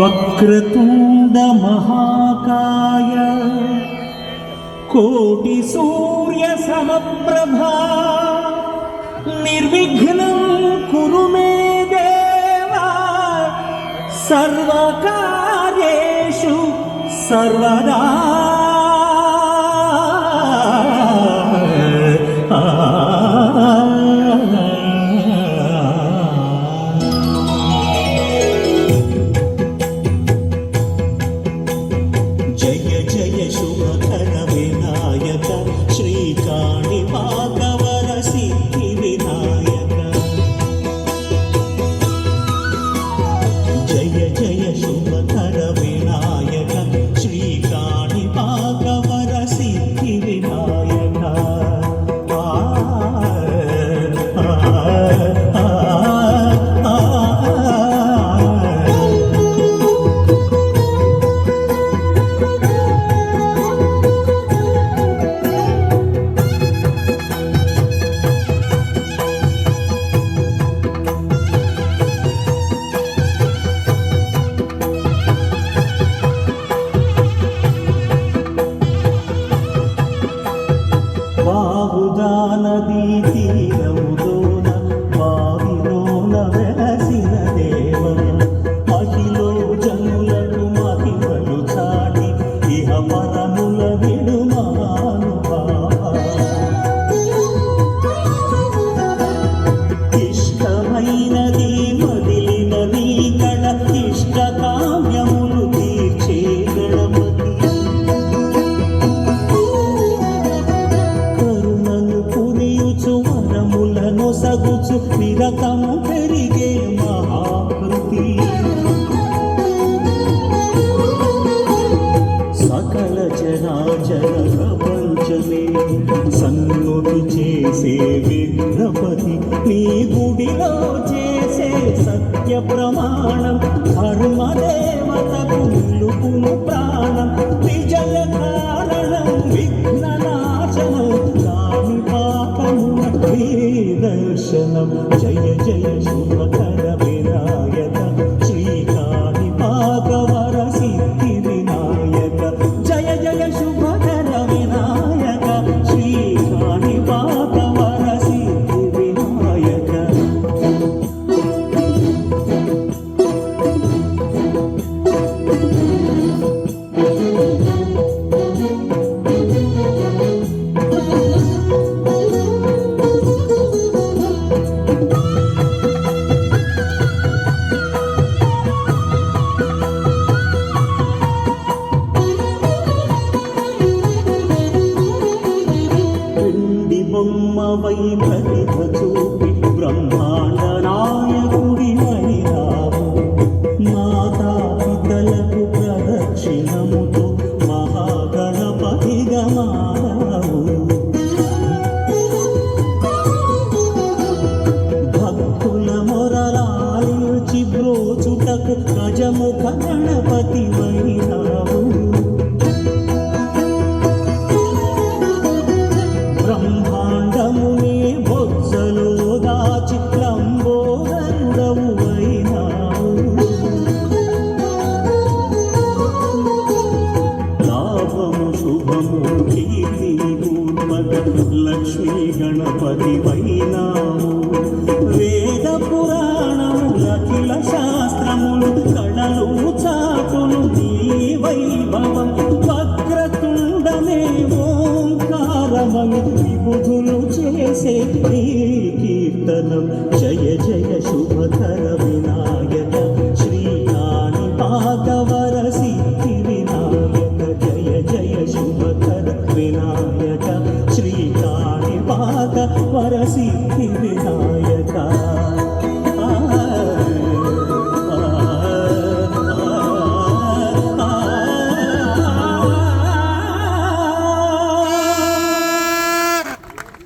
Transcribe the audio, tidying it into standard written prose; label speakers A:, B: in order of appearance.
A: వక్రతుండ మహాకాయ కోటి సూర్య సమప్రభా నిర్విఘ్నం కురు మే దేవా సర్వకార్యేషు సర్వదా. జయ జయ శుభకర వినాయక శ్రీకాణి పాకవర సిద్ధి వినాయక. జయ జయ శుభకర వినాయక శ్రీకాణి పాకవర సిద్ధి వినాయక. బాహుదా నదీ తీరములోన బావిలోన వెలసిన దేవ మహిలో జనులకు మహిమలు చాటి ఇహ పరముల విడు మహానుభావ. ఇష్టమైనది మదిలినది కళ ఇష్ట కామ్యములు తీర్చే గణపతి. వరములను సగుచు నిరతము పెరిగే మహాకృతి. సకల చరాచర ప్రపంచమే సన్నుతి చేసే విఘ్నపతి. నీ గుడిలో చేసే సత్య ప్రమాణం ధర్మదేవతకు నిలుపును ప్రాణం. విజయ కారణం విఘ్ననాశనం కాని పాపమున దర్శనం. జయ జయ శుభకర వినాయక శ్రీకాణి పాకవర సిద్ధి వినాయక. జయ జయ శుభకర వినాయక శ్రీకాణి పాకవర సిద్ధి వినాయక. బొమ్మవై ప్రతిభ చూపి బ్రహ్మాండ నాయకుడి అయినావు. మాతాపితలకు ప్రదక్షిణముతో మహాగణపతిగా మారావు. భక్తుల మొరలాల్చి బ్రోచుటకు గజముఖ గణపతి అయినావు. బ్రహ్మాండమునే బొజ్జలో దాచి లంబోదరుడవు అయినావు. లాభము శుభము కీర్తి పూర్వక లక్ష్మీ గణపతి అయినావు. వేద పురాణములఖిల శాస్త్రములు కళలు చాటును నీ వైభవం. వక్రతుండమే ఓంకారమని విబుధులు చేసే నీ కీర్తనం. జయ జయ శుభకర